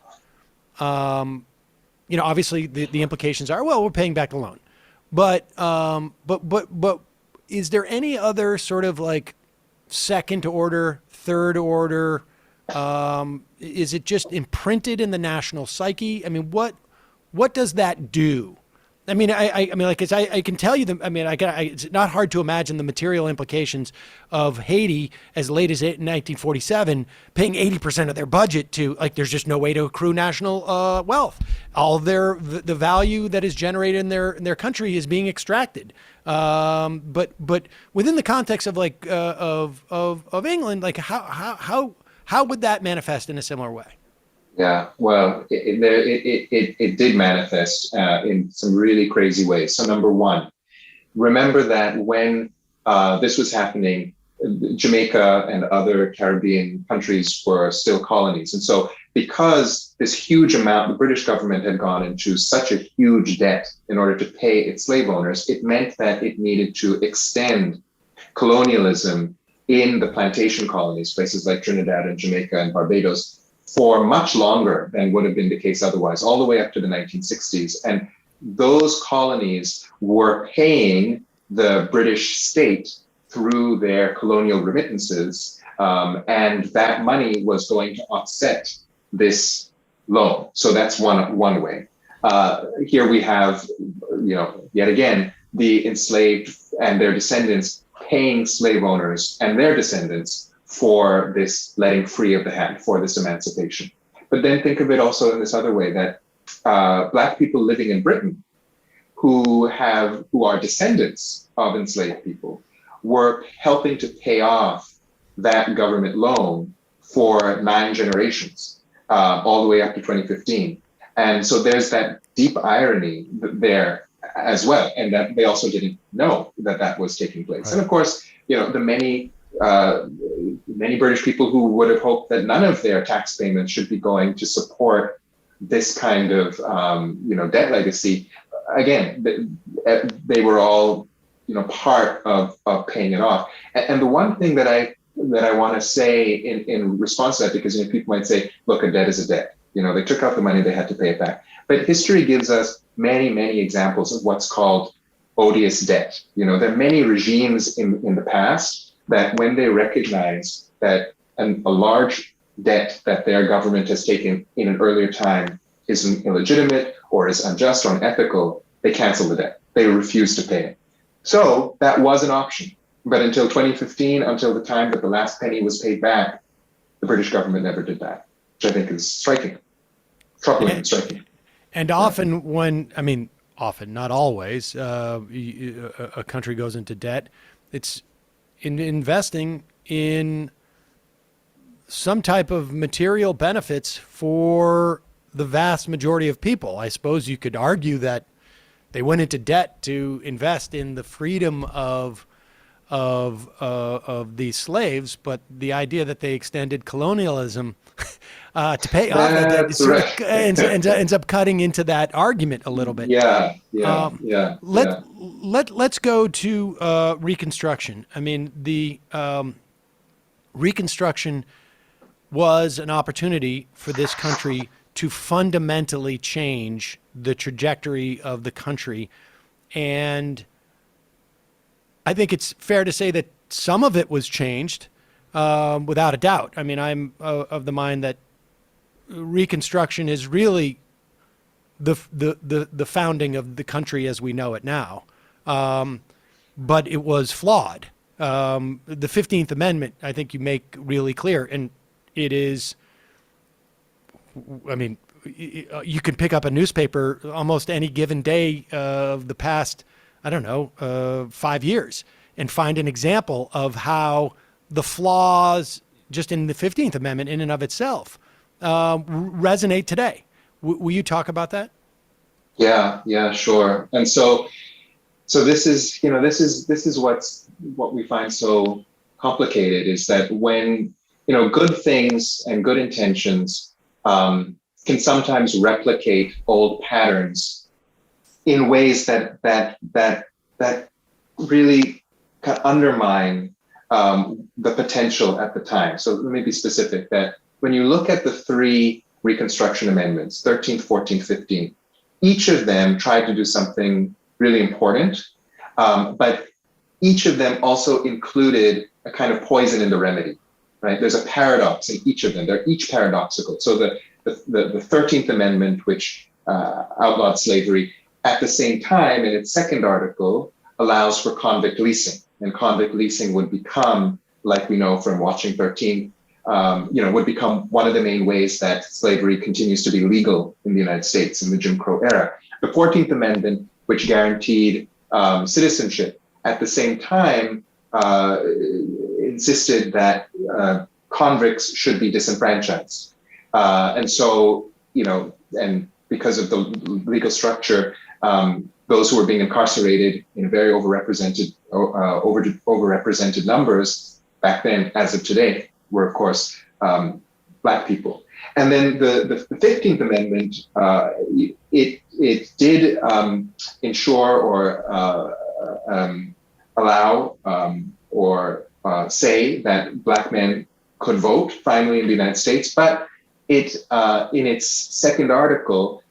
Obviously the implications are, well, we're paying back the loan, but is there any other sort of like second order, third order? Is it just imprinted in the national psyche? I mean, what does that do? I mean, I can tell you it's not hard to imagine the material implications of Haiti as late as 1947 paying 80% of their budget to, there's just no way to accrue national wealth. All of the value that is generated in their country is being extracted. But within the context of of England, how would that manifest in a similar way? Yeah, well, it did manifest in some really crazy ways. So number one, remember that when this was happening, Jamaica and other Caribbean countries were still colonies. And so because this huge amount, the British government had gone into such a huge debt in order to pay its slave owners, it meant that it needed to extend colonialism in the plantation colonies, places like Trinidad and Jamaica and Barbados, for much longer than would have been the case otherwise, all the way up to the 1960s. And those colonies were paying the British state through their colonial remittances, and that money was going to offset this loan. So that's one way. Here we have, yet again, the enslaved and their descendants paying slave owners and their descendants for this letting free of the hand, for this emancipation. But then think of it also in this other way, that Black people living in Britain who are descendants of enslaved people were helping to pay off that government loan for 9 generations, all the way up to 2015. And so there's that deep irony there as well, and that they also didn't know that was taking place. Right. And of course, the many British people who would have hoped that none of their tax payments should be going to support this kind of, debt legacy. Again, they were all part of paying it off. And the one thing that I want to say in response to that, because people might say, look, a debt is a debt. They took out the money, they had to pay it back. But history gives us many, many examples of what's called odious debt. There are many regimes in the past that when they recognize that a large debt that their government has taken in an earlier time is illegitimate or is unjust or unethical, they cancel the debt. They refuse to pay it. So that was an option. But until 2015, until the time that the last penny was paid back, the British government never did that, which I think is striking, troubling and striking. And often often, not always, a country goes into debt, it's in investing in some type of material benefits for the vast majority of people. I suppose you could argue that they went into debt to invest in the freedom of these slaves, but the idea that they extended colonialism to pay off that ends up cutting into that argument a little bit. Let's go to Reconstruction. I mean, the Reconstruction was an opportunity for this country to fundamentally change the trajectory of the country. And I think it's fair to say that some of it was changed, without a doubt. I mean, I'm of the mind that Reconstruction is really the founding of the country as we know it now. But it was flawed. The 15th Amendment, I think you make really clear, and it is, I mean, you can pick up a newspaper almost any given day of the past, 5 years and find an example of how the flaws just in the 15th Amendment in and of itself resonate today. Will you talk about that? Yeah, sure. And so this is what we find so complicated, is that when, good things and good intentions can sometimes replicate old patterns in ways that really kind of undermine the potential at the time. So let me be specific, that when you look at the three Reconstruction amendments, 13th, 14th, 15th, each of them tried to do something really important, but each of them also included a kind of poison in the remedy, right? There's a paradox in each of them. They're each paradoxical. So the 13th Amendment, which outlawed slavery, at the same time, in its second article, allows for convict leasing. And convict leasing would become, like we know from watching 13, would become one of the main ways that slavery continues to be legal in the United States in the Jim Crow era. The 14th Amendment, which guaranteed citizenship, at the same time insisted that convicts should be disenfranchised. And so, and because of the legal structure, those who were being incarcerated in very overrepresented numbers back then, as of today, were of course Black people. And then the 15th Amendment, it did ensure or allow or say that Black men could vote finally in the United States, but it in its second article,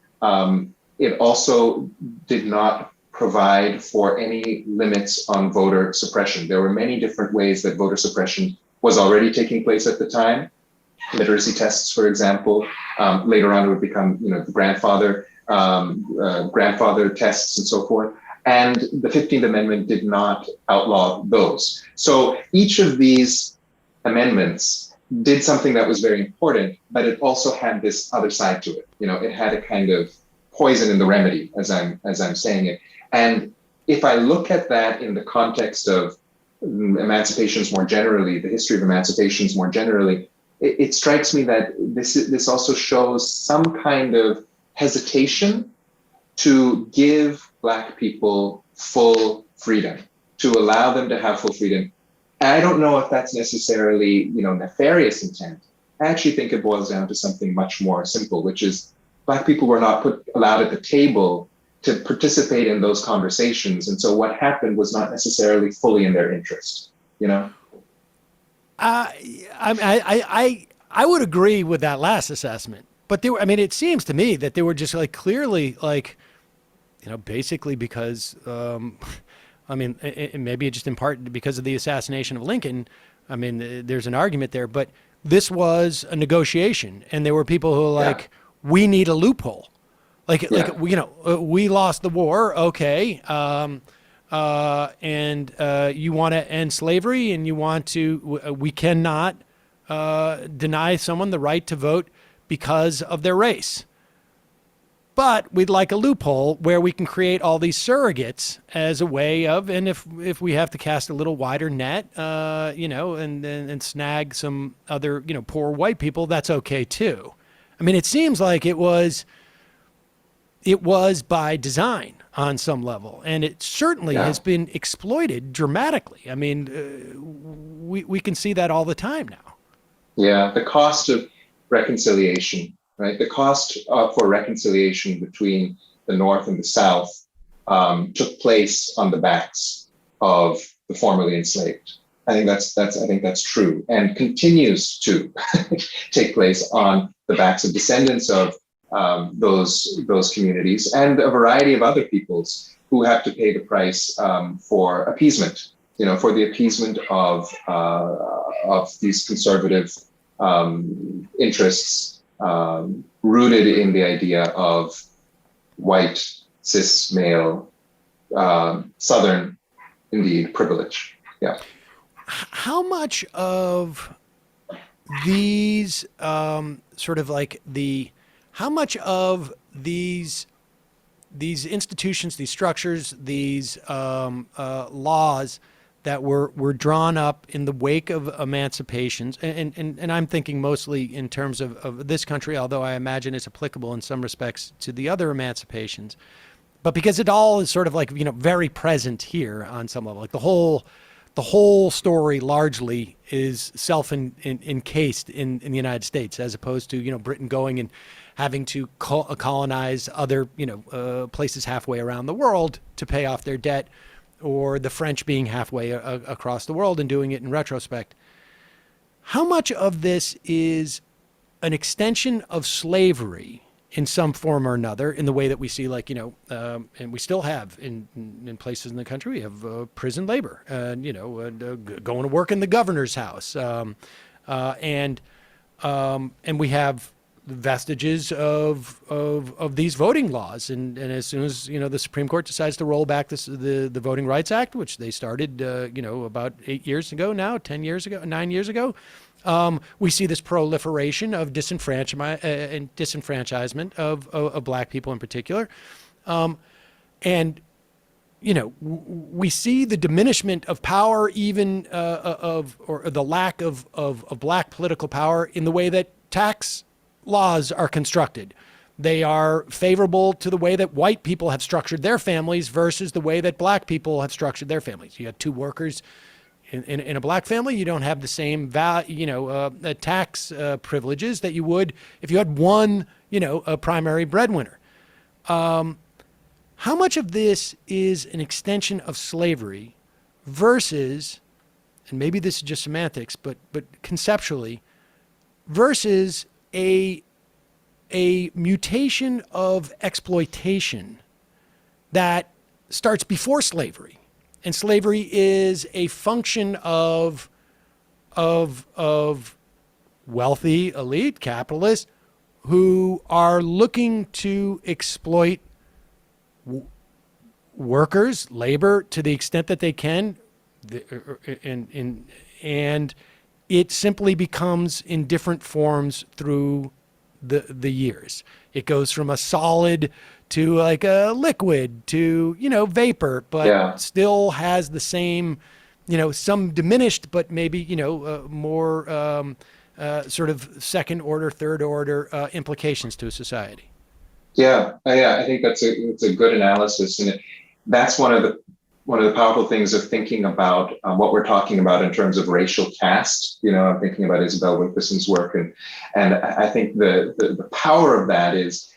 it also did not provide for any limits on voter suppression. There were many different ways that voter suppression was already taking place at the time. Literacy tests, for example. Later on, it would become, the grandfather tests and so forth. And the 15th Amendment did not outlaw those. So each of these amendments did something that was very important, but it also had this other side to it. It had a kind of poison in the remedy, as I'm saying it. And if I look at that in the context of emancipations more generally, the history of emancipations more generally, it strikes me that this also shows some kind of hesitation to give Black people full freedom, to allow them to have full freedom. And I don't know if that's necessarily, nefarious intent. I actually think it boils down to something much more simple, which is Black people were not allowed at the table to participate in those conversations. And so what happened was not necessarily fully in their interest, you know? I would agree with that last assessment, but it seems to me that they were just like clearly like, you know, basically because, maybe just in part because of the assassination of Lincoln. I mean, there's an argument there, but this was a negotiation, and there were people who were like, we need a loophole. We lost the war, okay, and you want to end slavery, and you want to. We cannot deny someone the right to vote because of their race, but we'd like a loophole where we can create all these surrogates as a way of, and if we have to cast a little wider net, and snag some other, poor white people, that's okay too. I mean, it seems like it was by design on some level, and it certainly has been exploited dramatically. I mean, we can see that all the time now. Yeah, the cost of reconciliation, right? The cost for reconciliation between the North and the South took place on the backs of the formerly enslaved. I think that's true, and continues to take place on the backs of descendants of those communities and a variety of other peoples who have to pay the price for appeasement, for the appeasement of these conservative interests rooted in the idea of white, cis, male, Southern, indeed, privilege. Yeah. How much of these how much of these institutions, these structures, these laws that were drawn up in the wake of emancipations, and I'm thinking mostly in terms of this country, although I imagine it's applicable in some respects to the other emancipations, but because it all is sort of like, very present here on some level, like the whole story largely is encased in the United States, as opposed to, Britain going and having to colonize other, places halfway around the world to pay off their debt, or the French being halfway across the world and doing it in retrospect. How much of this is an extension of slavery in some form or another, in the way that we see, like, and we still have in places in the country, we have prison labor, and going to work in the governor's house, and we have vestiges of these voting laws, and as soon as the Supreme Court decides to roll back the Voting Rights Act, which they started about 8 years ago now, 9 years ago. We see this proliferation of disenfranchisement of black people in particular. And, we see the diminishment of power, even or the lack of black political power, in the way that tax laws are constructed. They are favorable to the way that white people have structured their families versus the way that black people have structured their families. You have two workers in a black family, you don't have the same tax privileges that you would if you had one, a primary breadwinner. How much of this is an extension of slavery versus, and maybe this is just semantics, but conceptually, versus a mutation of exploitation that starts before slavery? And slavery is a function of wealthy elite capitalists who are looking to exploit workers, labor, to the extent that they can, and it simply becomes in different forms through the years. It goes from a solid to like a liquid to, vapor, but still has the same, some diminished, but maybe, more sort of second order, third order implications to a society. Yeah, I think it's a good analysis, and that's one of the powerful things of thinking about what we're talking about in terms of racial caste. I'm thinking about Isabel Wilkerson's work, and I think the power of that is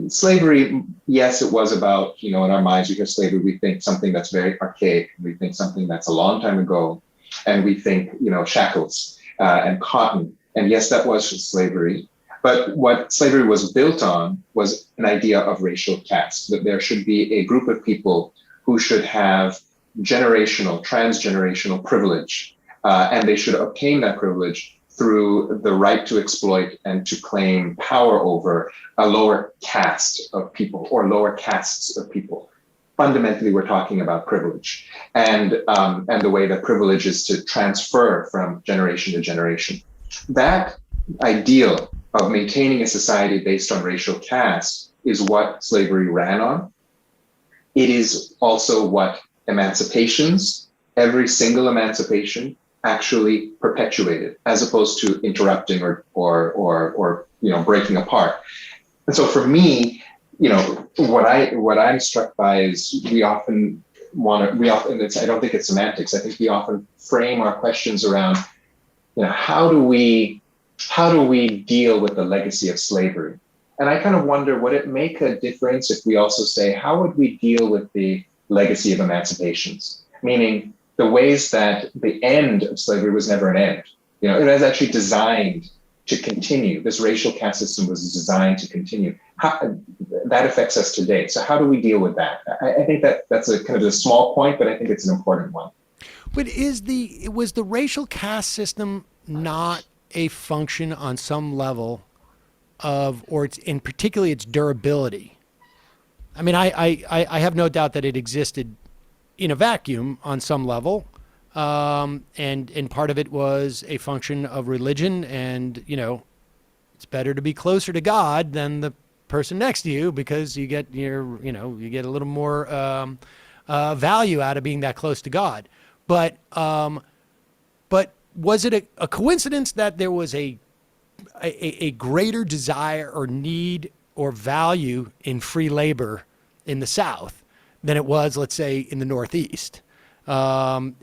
slavery, yes, it was about, in our minds, we hear slavery, we think something that's very archaic. We think something that's a long time ago. And we think, shackles and cotton. And yes, that was slavery. But what slavery was built on was an idea of racial caste, that there should be a group of people who should have transgenerational privilege. And they should obtain that privilege through the right to exploit and to claim power over a lower caste of people or lower castes of people. Fundamentally, we're talking about privilege and the way that privilege is to transfer from generation to generation. That ideal of maintaining a society based on racial caste is what slavery ran on. It is also what emancipations, every single emancipation, actually perpetuated, as opposed to interrupting or breaking apart. And so for me, what I'm struck by is I don't think it's semantics. I think we often frame our questions around, how do we deal with the legacy of slavery? And I kind of wonder, would it make a difference if we also say, how would we deal with the legacy of emancipations? Meaning the ways that the end of slavery was never an end. It was actually designed to continue. This racial caste system was designed to continue. That affects us today. So how do we deal with that? I think that's a kind of a small point, but I think it's an important one. But was the racial caste system not a function on some level of, or in particularly its durability? I mean, I have no doubt that it existed in a vacuum on some level. And part of it was a function of religion, and it's better to be closer to God than the person next to you, because you get you get a little more value out of being that close to God. But was it a coincidence that there was a greater desire or need or value in free labor in the South than it was, let's say, in the Northeast? And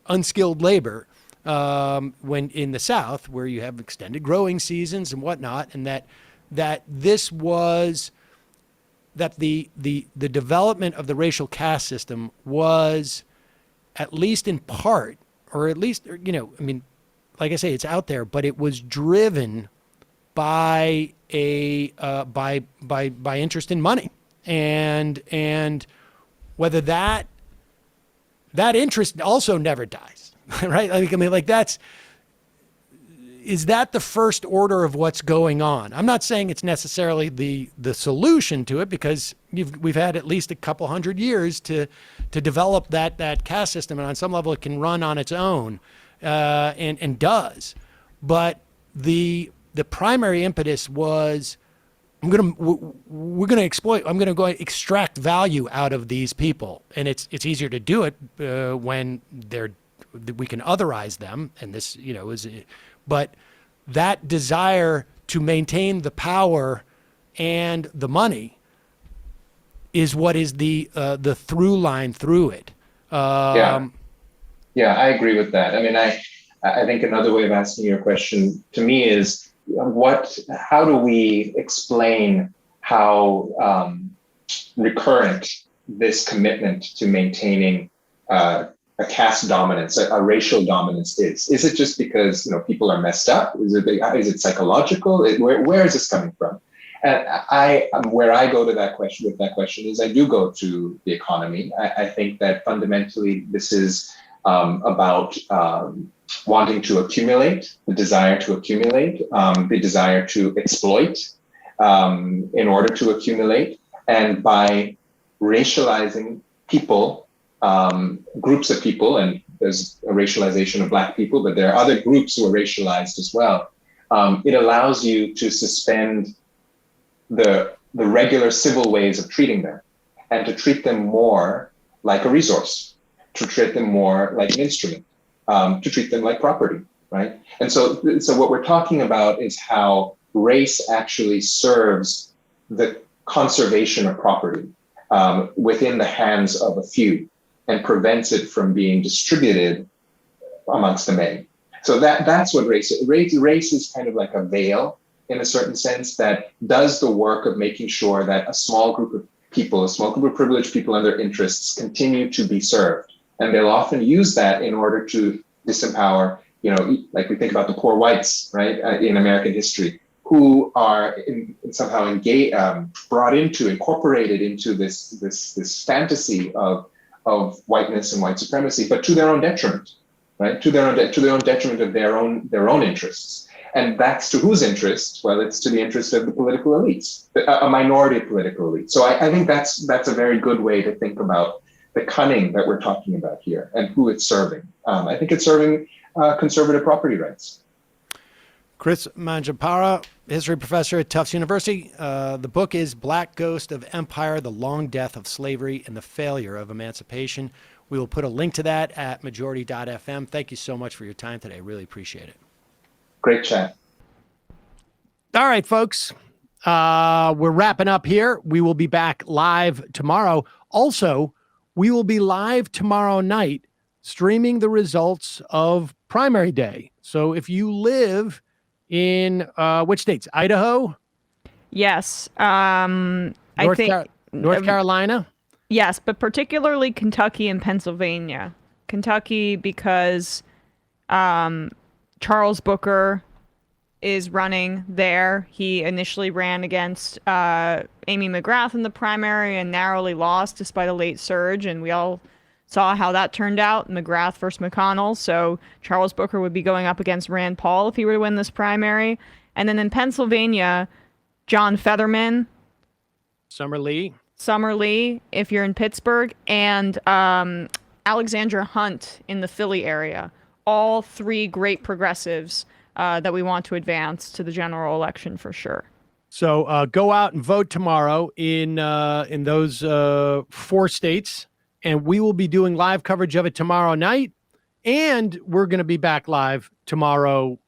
unskilled labor, when in the South, where you have extended growing seasons and whatnot, and that the development of the racial caste system was, at least in part, or at least, like I say, it's out there, but it was driven by by interest in money. And whether that interest also never dies, right? Is that the first order of what's going on? I'm not saying it's necessarily the solution to it, because we've had at least a couple hundred years to develop that caste system, and on some level it can run on its own, and does. But the primary impetus was, we're going to exploit. I'm going to go extract value out of these people, and it's easier to do it when we can otherize them, and this but that desire to maintain the power and the money is what is the through line through it. Yeah, I agree with that. I mean, I think another way of asking your question to me is, how do we explain how recurrent this commitment to maintaining a caste dominance, a racial dominance is? Is it just because people are messed up? Is it psychological? Where is this coming from? And where I go to that question is, I do go to the economy. I think that fundamentally this is about wanting to accumulate, the desire to accumulate, the desire to exploit in order to accumulate. And by racializing people, groups of people, and there's a racialization of Black people, but there are other groups who are racialized as well. It allows you to suspend the regular civil ways of treating them, and to treat them more like a resource, to treat them more like an instrument, to treat them like property, right? And so what we're talking about is how race actually serves the conservation of property within the hands of a few, and prevents it from being distributed amongst the many. So that's what race is. Race is kind of like a veil in a certain sense that does the work of making sure that a small group of people, a small group of privileged people and their interests continue to be served. And they'll often use that in order to disempower, like we think about the poor whites, right, in American history, who are somehow incorporated into this fantasy of whiteness and white supremacy, but to their own detriment, right? To their own detriment of their own interests. And that's to whose interest? Well, it's to the interest of the political elites, a minority of political elites. So I think that's a very good way to think about the cunning that we're talking about here and who it's serving. I think it's serving conservative property rights. Kris Manjapra, history professor at Tufts University. The book is Black Ghost of Empire, The Long Death of Slavery and the Failure of Emancipation. We will put a link to that at majority.fm. Thank you so much for your time today. Really appreciate it. Great chat. All right, folks. We're wrapping up here. We will be back live tomorrow. Also, we will be live tomorrow night streaming the results of primary day. So if you live in which states? Idaho? Yes. North Carolina? Yes, but particularly Kentucky and Pennsylvania. Kentucky because Charles Booker is running there. He initially ran against Amy McGrath in the primary and narrowly lost despite a late surge, and we all saw how that turned out, McGrath versus McConnell. So Charles Booker would be going up against Rand Paul if he were to win this primary. And then in Pennsylvania, John Fetterman. Summer Lee, if you're in Pittsburgh, and Alexandra Hunt in the Philly area. All three great progressives that we want to advance to the general election for sure. So go out and vote tomorrow in those 4 states. And we will be doing live coverage of it tomorrow night. And we're going to be back live tomorrow,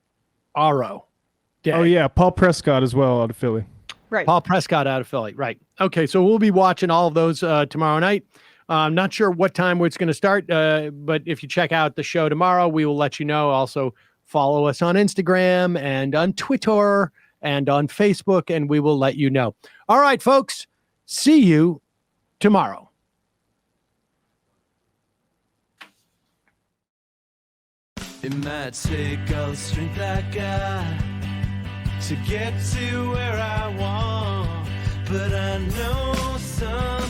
day. Oh, yeah. Paul Prescott as well out of Philly. Right. Paul Prescott out of Philly. Right. Okay. So we'll be watching all of those tomorrow night. I'm not sure what time it's going to start, but if you check out the show tomorrow, we will let you know. Also, follow us on Instagram and on Twitter and on Facebook, and we will let you know. All right, folks. See you tomorrow. It might take all the strength I got to get to where I want, but I know some